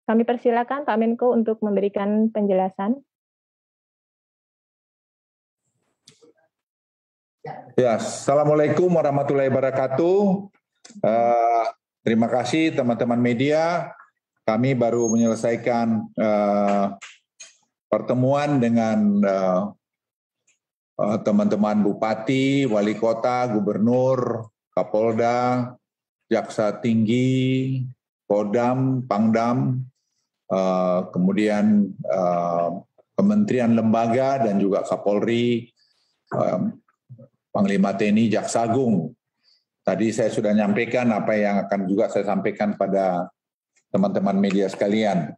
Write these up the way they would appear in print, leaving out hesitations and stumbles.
Kami persilakan Pak Menko untuk memberikan penjelasan. Ya, Assalamualaikum warahmatullahi wabarakatuh. Terima kasih teman-teman media. Kami baru menyelesaikan pertemuan dengan teman-teman Bupati, Wali Kota, Gubernur, Kapolda, Jaksa Tinggi, Kodam, Pangdam, kemudian Kementerian Lembaga dan juga Kapolri, Panglima TNI, Jaksa Agung. Tadi saya sudah menyampaikan apa yang akan juga saya sampaikan pada teman-teman media sekalian.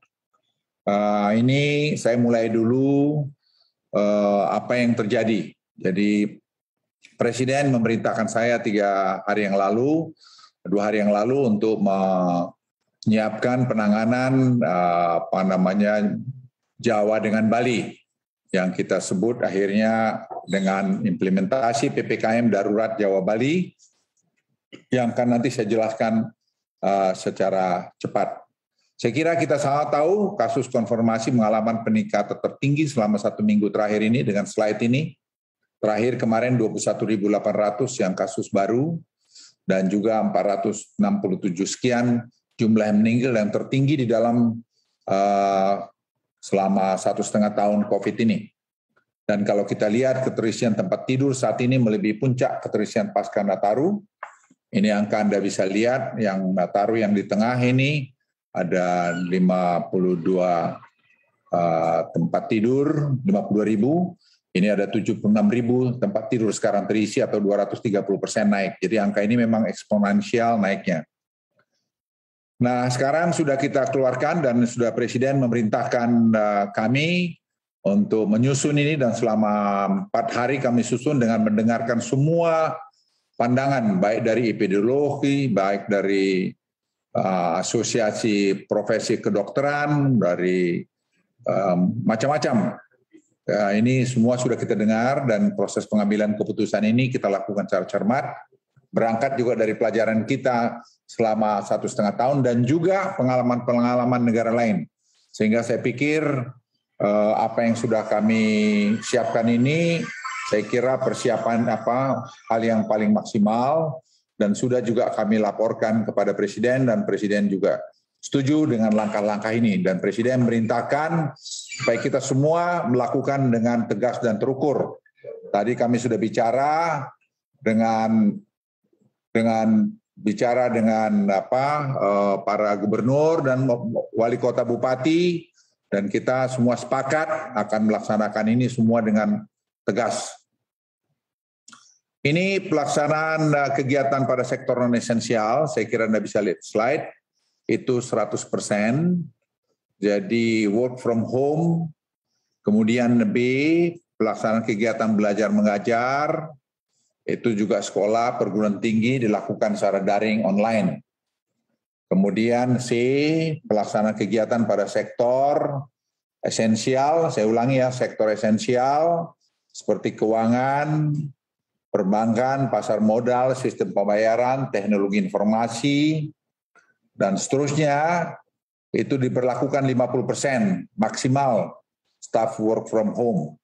Ini saya mulai dulu apa yang terjadi. Jadi Presiden memerintahkan saya 2 hari yang lalu untuk menyiapkan penanganan Jawa dengan Bali yang kita sebut akhirnya dengan implementasi PPKM Darurat Jawa Bali yang akan nanti saya jelaskan secara cepat. Saya kira kita sangat tahu kasus konfirmasi mengalami peningkatan tertinggi selama 1 minggu terakhir ini dengan slide ini. Terakhir kemarin 21.800 yang kasus baru dan juga 467 sekian jumlah yang meninggal yang tertinggi di dalam selama 1,5 tahun COVID ini. Dan kalau kita lihat keterisian tempat tidur saat ini melebihi puncak keterisian pasca Nataru. Ini angka Anda bisa lihat yang Nataru yang di tengah ini ada 52 tempat tidur, 52.000. Ini ada 76.000 tempat tidur sekarang terisi atau 230% naik. Jadi angka ini memang eksponensial naiknya. Nah, sekarang sudah kita keluarkan dan sudah Presiden memerintahkan kami untuk menyusun ini dan selama 4 hari kami susun dengan mendengarkan semua pandangan baik dari epidemiologi, baik dari asosiasi profesi kedokteran, dari macam-macam. Ini semua sudah kita dengar dan proses pengambilan keputusan ini kita lakukan secara cermat. Berangkat juga dari pelajaran kita selama 1,5 tahun dan juga pengalaman-pengalaman negara lain. Sehingga saya pikir apa yang sudah kami siapkan ini, saya kira persiapan hal yang paling maksimal dan sudah juga kami laporkan kepada Presiden dan Presiden juga setuju dengan langkah-langkah ini. Dan Presiden merintahkan supaya kita semua melakukan dengan tegas dan terukur. Tadi kami sudah bicara dengan para gubernur dan wali kota bupati dan kita semua sepakat akan melaksanakan ini semua dengan tegas. Ini pelaksanaan kegiatan pada sektor non esensial, saya kira Anda bisa lihat slide, itu 100%. Jadi work from home, kemudian B, pelaksanaan kegiatan belajar mengajar, itu juga sekolah perguruan tinggi dilakukan secara daring online. Kemudian C, pelaksanaan kegiatan pada sektor esensial, saya ulangi ya, sektor esensial seperti keuangan, perbankan, pasar modal, sistem pembayaran, teknologi informasi, dan seterusnya, itu diberlakukan 50% maksimal staff work from home.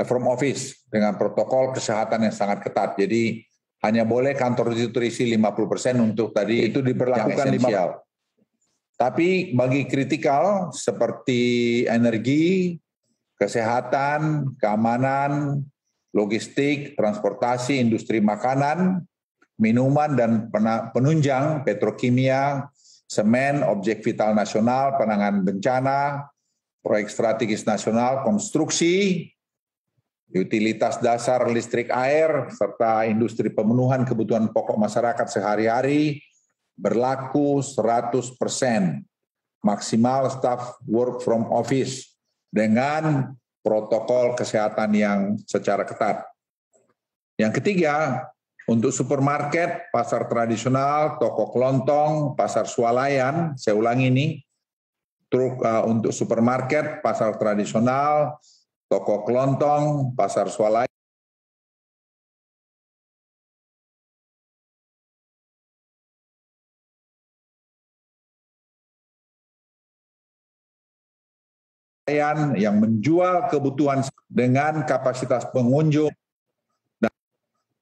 From office dengan protokol kesehatan yang sangat ketat. Jadi hanya boleh kantor itu terisi 50% untuk tadi itu diperlakukan 50%. Tapi bagi kritikal seperti energi, kesehatan, keamanan, logistik, transportasi, industri makanan, minuman dan penunjang, petrokimia, semen, objek vital nasional, penanganan bencana, proyek strategis nasional, konstruksi, utilitas dasar listrik air, serta industri pemenuhan kebutuhan pokok masyarakat sehari-hari berlaku 100%. Maksimal staff work from office dengan protokol kesehatan yang secara ketat. Yang ketiga, untuk supermarket, pasar tradisional, toko kelontong, pasar swalayan, saya ulangi ini, untuk supermarket, pasar tradisional, toko kelontong, pasar swalayan, yang menjual kebutuhan dengan kapasitas pengunjung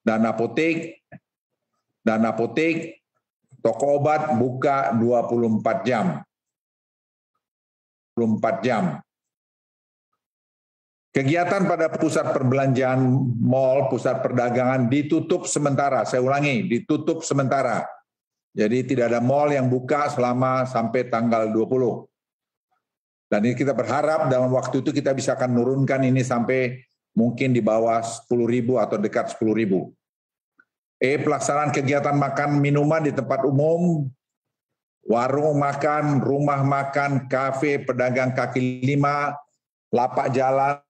dan apotek, toko obat buka 24 jam. 24 jam. Kegiatan pada pusat perbelanjaan, mal, pusat perdagangan ditutup sementara. Saya ulangi, ditutup sementara. Jadi tidak ada mal yang buka selama sampai tanggal 20. Dan ini kita berharap dalam waktu itu kita bisa akan menurunkan ini sampai mungkin di bawah 10.000 atau dekat 10.000. Pelaksanaan kegiatan makan minuman di tempat umum, warung makan, rumah makan, kafe, pedagang kaki lima, lapak jalan,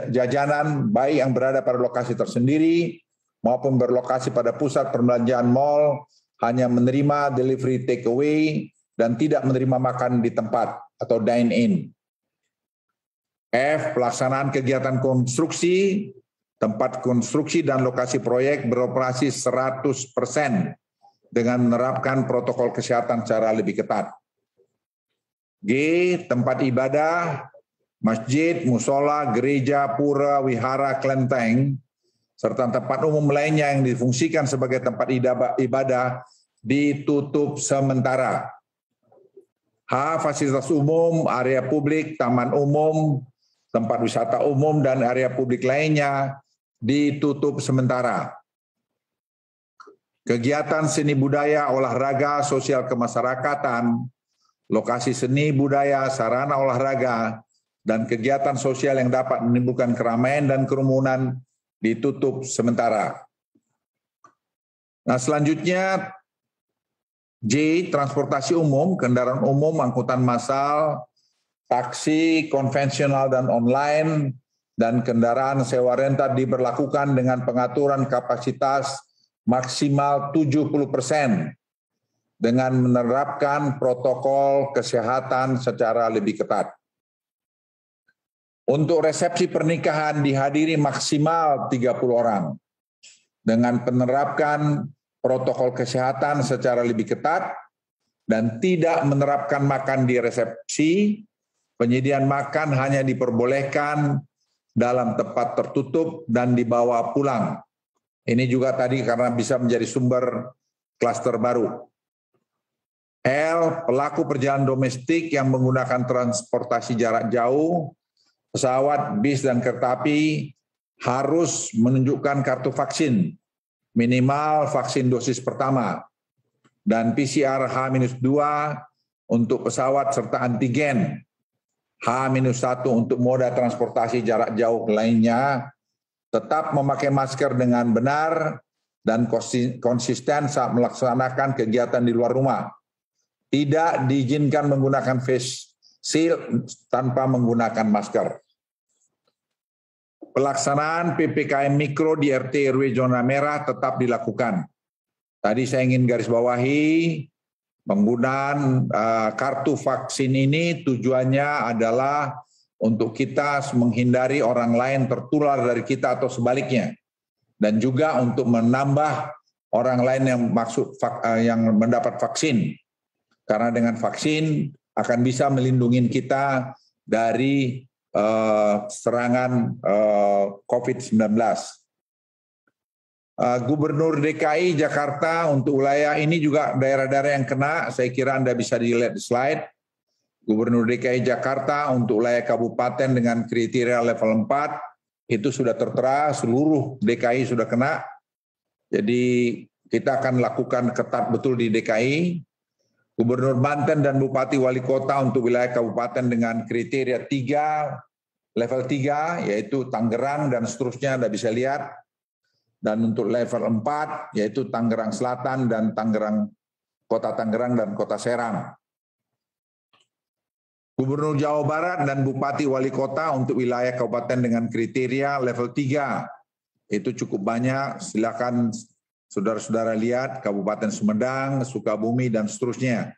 jajanan, baik yang berada pada lokasi tersendiri maupun berlokasi pada pusat perbelanjaan mal, hanya menerima delivery take away dan tidak menerima makan di tempat atau dine in. Pelaksanaan kegiatan konstruksi, tempat konstruksi dan lokasi proyek beroperasi 100% dengan menerapkan protokol kesehatan secara lebih ketat. Tempat ibadah, masjid, musola, gereja, pura, wihara, kelenteng, serta tempat umum lainnya yang difungsikan sebagai tempat ibadah ditutup sementara. Fasilitas umum, area publik, taman umum, tempat wisata umum, dan area publik lainnya ditutup sementara. Kegiatan seni budaya, olahraga, sosial kemasyarakatan, lokasi seni budaya, sarana olahraga, dan kegiatan sosial yang dapat menimbulkan keramaian dan kerumunan ditutup sementara. Nah, selanjutnya transportasi umum, kendaraan umum, angkutan massal, taksi konvensional dan online, dan kendaraan sewa rental diberlakukan dengan pengaturan kapasitas maksimal 70% dengan menerapkan protokol kesehatan secara lebih ketat. Untuk resepsi pernikahan dihadiri maksimal 30 orang dengan menerapkan protokol kesehatan secara lebih ketat dan tidak menerapkan makan di resepsi. Penyediaan makan hanya diperbolehkan dalam tempat tertutup dan dibawa pulang. Ini juga tadi karena bisa menjadi sumber klaster baru. Pelaku perjalanan domestik yang menggunakan transportasi jarak jauh, pesawat, bis, dan kereta api harus menunjukkan kartu vaksin, minimal vaksin dosis pertama, dan PCR H-2 untuk pesawat serta antigen, H-1 untuk moda transportasi jarak jauh lainnya, tetap memakai masker dengan benar dan konsisten saat melaksanakan kegiatan di luar rumah. Tidak diizinkan menggunakan face shield tanpa menggunakan masker. Pelaksanaan PPKM Mikro di RT RW zona merah tetap dilakukan. Tadi saya ingin garis bawahi, penggunaan kartu vaksin ini tujuannya adalah untuk kita menghindari orang lain tertular dari kita atau sebaliknya. Dan juga untuk menambah orang lain yang mendapat vaksin. Karena dengan vaksin akan bisa melindungi kita dari serangan COVID-19. Gubernur DKI Jakarta untuk wilayah ini juga daerah-daerah yang kena, saya kira Anda bisa dilihat di slide. Gubernur DKI Jakarta untuk wilayah kabupaten dengan kriteria level 4, itu sudah tertera, seluruh DKI sudah kena. Jadi kita akan lakukan ketat betul di DKI. Gubernur Banten dan Bupati Wali Kota untuk wilayah kabupaten dengan kriteria 3, level 3, yaitu Tangerang dan seterusnya, Anda bisa lihat. Dan untuk level 4, yaitu Tangerang Selatan dan Kota Tangerang dan Kota Serang. Gubernur Jawa Barat dan Bupati Wali Kota untuk wilayah kabupaten dengan kriteria level 3. Itu cukup banyak, silakan saudara-saudara lihat, Kabupaten Sumedang, Sukabumi, dan seterusnya.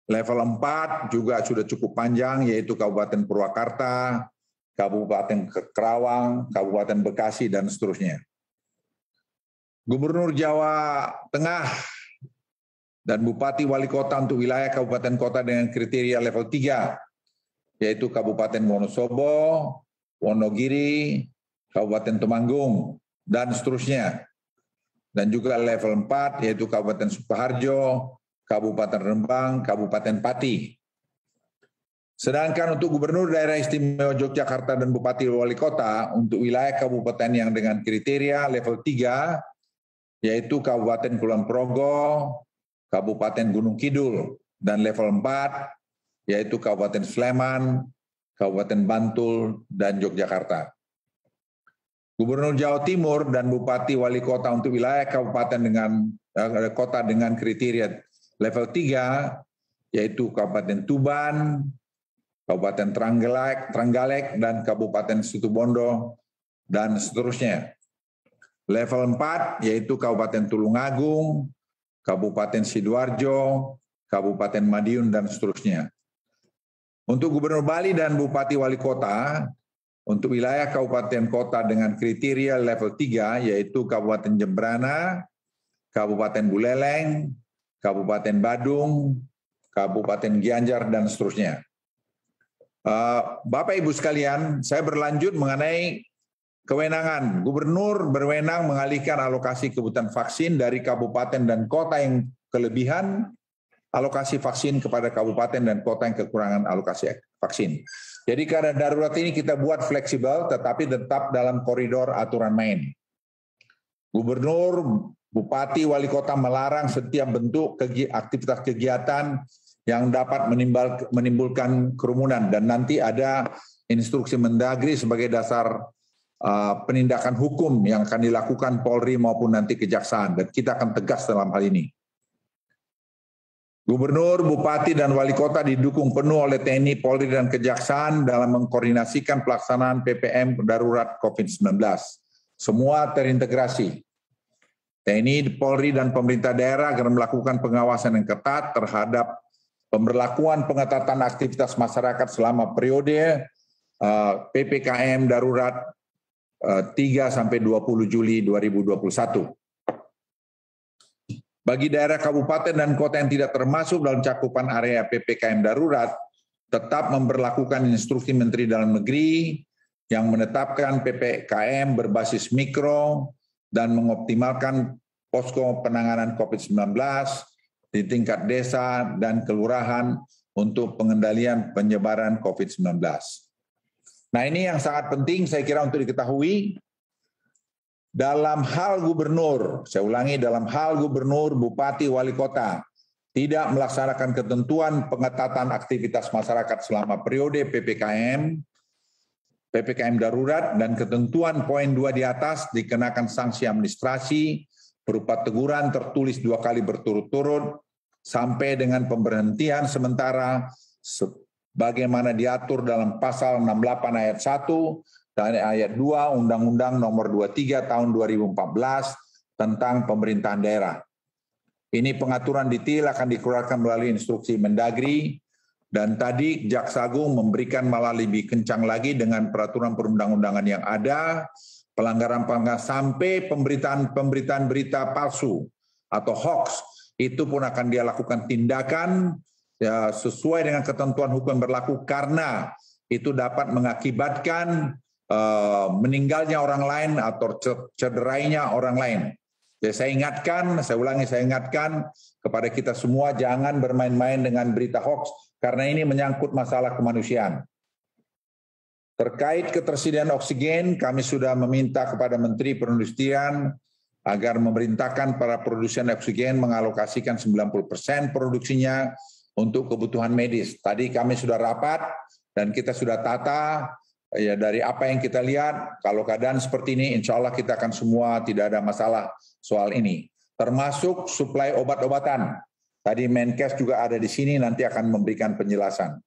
Level 4 juga sudah cukup panjang, yaitu Kabupaten Purwakarta, Kabupaten Kerawang, Kabupaten Bekasi, dan seterusnya. Gubernur Jawa Tengah dan Bupati Wali Kota untuk wilayah kabupaten kota dengan kriteria level 3, yaitu Kabupaten Wonosobo, Wonogiri, Kabupaten Temanggung, dan seterusnya. Dan juga level 4 yaitu Kabupaten Sukoharjo, Kabupaten Rembang, Kabupaten Pati. Sedangkan untuk Gubernur Daerah Istimewa Yogyakarta dan Bupati Wali Kota untuk wilayah kabupaten yang dengan kriteria level 3 yaitu Kabupaten Kulon Progo, Kabupaten Gunung Kidul, dan level 4 yaitu Kabupaten Sleman, Kabupaten Bantul, dan Yogyakarta. Gubernur Jawa Timur dan Bupati Wali Kota untuk wilayah kabupaten dengan kriteria level 3 yaitu Kabupaten Tuban, Kabupaten Trenggalek, dan Kabupaten Situbondo, dan seterusnya. Level 4 yaitu Kabupaten Tulungagung, Kabupaten Sidoarjo, Kabupaten Madiun, dan seterusnya. Untuk Gubernur Bali dan Bupati Wali Kota, untuk wilayah kabupaten kota dengan kriteria level 3 yaitu Kabupaten Jembrana, Kabupaten Buleleng, Kabupaten Badung, Kabupaten Gianyar, dan seterusnya. Bapak Ibu sekalian, saya berlanjut mengenai kewenangan. Gubernur berwenang mengalihkan alokasi kebutuhan vaksin dari kabupaten dan kota yang kelebihan alokasi vaksin kepada kabupaten dan kota yang kekurangan alokasi vaksin. Jadi karena darurat ini kita buat fleksibel tetapi tetap dalam koridor aturan main. Gubernur, Bupati, Wali Kota melarang setiap bentuk aktivitas kegiatan yang dapat menimbulkan kerumunan, dan nanti ada instruksi Mendagri sebagai dasar penindakan hukum yang akan dilakukan Polri maupun nanti Kejaksaan, dan kita akan tegas dalam hal ini. Gubernur, Bupati, dan Wali Kota didukung penuh oleh TNI, Polri, dan Kejaksaan dalam mengkoordinasikan pelaksanaan PPM darurat COVID-19. Semua terintegrasi. TNI, Polri, dan pemerintah daerah akan melakukan pengawasan yang ketat terhadap pemberlakuan pengetatan aktivitas masyarakat selama periode PPKM darurat 3 sampai 20 Juli 2021. Bagi daerah kabupaten dan kota yang tidak termasuk dalam cakupan area PPKM darurat, tetap memberlakukan instruksi Menteri Dalam Negeri yang menetapkan PPKM berbasis mikro dan mengoptimalkan posko penanganan COVID-19 di tingkat desa dan kelurahan untuk pengendalian penyebaran COVID-19. Nah, ini yang sangat penting saya kira untuk diketahui. Dalam hal gubernur, saya ulangi, dalam hal gubernur, bupati, wali kota tidak melaksanakan ketentuan pengetatan aktivitas masyarakat selama periode PPKM darurat dan ketentuan poin 2 di atas dikenakan sanksi administrasi berupa teguran tertulis 2 kali berturut-turut sampai dengan pemberhentian sementara sebagaimana diatur dalam pasal 68 ayat 1 dan ayat 2 Undang-Undang Nomor 23 Tahun 2014 tentang pemerintahan daerah. Ini pengaturan detail akan dikeluarkan melalui instruksi Mendagri, dan tadi Jaksa Agung memberikan malah lebih kencang lagi dengan peraturan perundang-undangan yang ada, pelanggaran-pelanggaran sampai pemberitaan berita palsu atau hoax, itu pun akan dia lakukan tindakan ya, sesuai dengan ketentuan hukum yang berlaku karena itu dapat mengakibatkan meninggalnya orang lain atau cederainya orang lain. Jadi saya ingatkan kepada kita semua jangan bermain-main dengan berita hoax karena ini menyangkut masalah kemanusiaan. Terkait ketersediaan oksigen, kami sudah meminta kepada Menteri Perindustrian agar memerintahkan para produsen oksigen mengalokasikan 90% produksinya untuk kebutuhan medis. Tadi kami sudah rapat dan kita sudah tata. Ya, dari apa yang kita lihat, kalau keadaan seperti ini, insya Allah kita akan semua tidak ada masalah soal ini. Termasuk suplai obat-obatan. Tadi Menkes juga ada di sini, nanti akan memberikan penjelasan.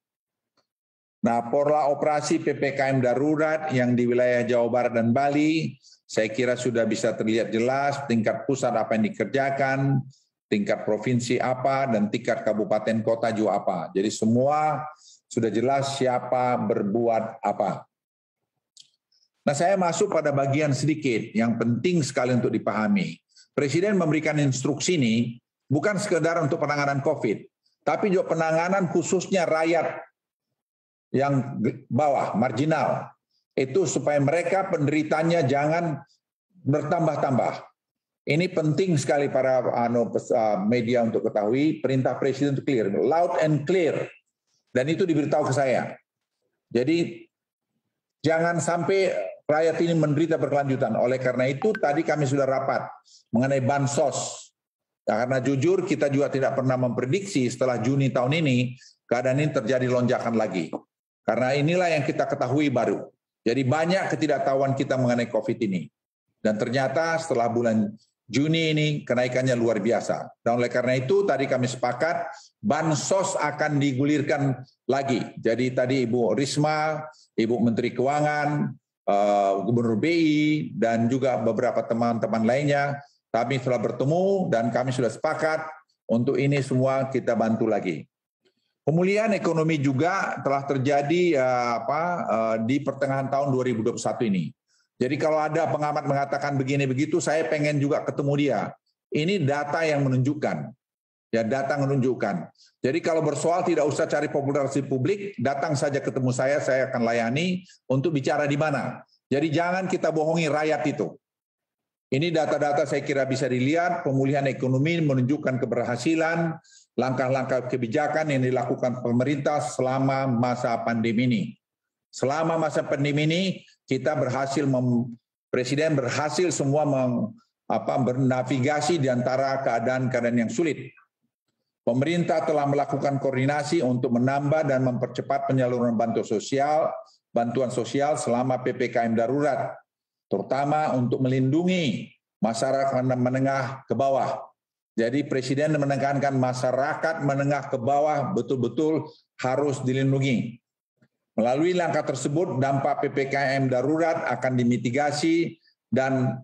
Nah, pola operasi PPKM darurat yang di wilayah Jawa Barat dan Bali, saya kira sudah bisa terlihat jelas tingkat pusat apa yang dikerjakan, tingkat provinsi apa, dan tingkat kabupaten kota juga apa. Jadi semua sudah jelas siapa berbuat apa. Nah, saya masuk pada bagian sedikit yang penting sekali untuk dipahami. Presiden memberikan instruksi ini bukan sekedar untuk penanganan COVID, tapi juga penanganan khususnya rakyat yang bawah, marginal. Itu supaya mereka penderitanya jangan bertambah-tambah. Ini penting sekali para media untuk ketahui, perintah Presiden itu clear, loud and clear. Dan itu diberitahu ke saya. Jadi jangan sampai rakyat ini menderita berkelanjutan. Oleh karena itu tadi kami sudah rapat mengenai bansos. Ya, karena jujur kita juga tidak pernah memprediksi setelah Juni tahun ini keadaan ini terjadi lonjakan lagi. Karena inilah yang kita ketahui baru. Jadi banyak ketidaktahuan kita mengenai COVID ini. Dan ternyata setelah bulan Juni ini kenaikannya luar biasa. Dan oleh karena itu tadi kami sepakat bansos akan digulirkan lagi. Jadi tadi Ibu Risma, Ibu Menteri Keuangan, Gubernur BI, dan juga beberapa teman-teman lainnya, kami telah bertemu dan kami sudah sepakat untuk ini semua kita bantu lagi. Pemulihan ekonomi juga telah terjadi di pertengahan tahun 2021 ini. Jadi kalau ada pengamat mengatakan begini begitu, saya pengen juga ketemu dia. Ini data yang menunjukkan. Ya, data menunjukkan. Jadi kalau bersoal tidak usah cari popularitas publik, datang saja ketemu saya akan layani untuk bicara di mana. Jadi jangan kita bohongi rakyat itu. Ini data-data saya kira bisa dilihat, pemulihan ekonomi menunjukkan keberhasilan, langkah-langkah kebijakan yang dilakukan pemerintah selama masa pandemi ini. Selama masa pandemi ini, kita berhasil, Presiden berhasil semua bernavigasi di antara keadaan-keadaan yang sulit. Pemerintah telah melakukan koordinasi untuk menambah dan mempercepat penyaluran bantuan sosial selama PPKM darurat, terutama untuk melindungi masyarakat menengah ke bawah. Jadi Presiden menekankan masyarakat menengah ke bawah betul-betul harus dilindungi. Melalui langkah tersebut, dampak PPKM darurat akan dimitigasi dan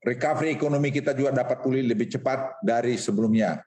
recovery ekonomi kita juga dapat pulih lebih cepat dari sebelumnya.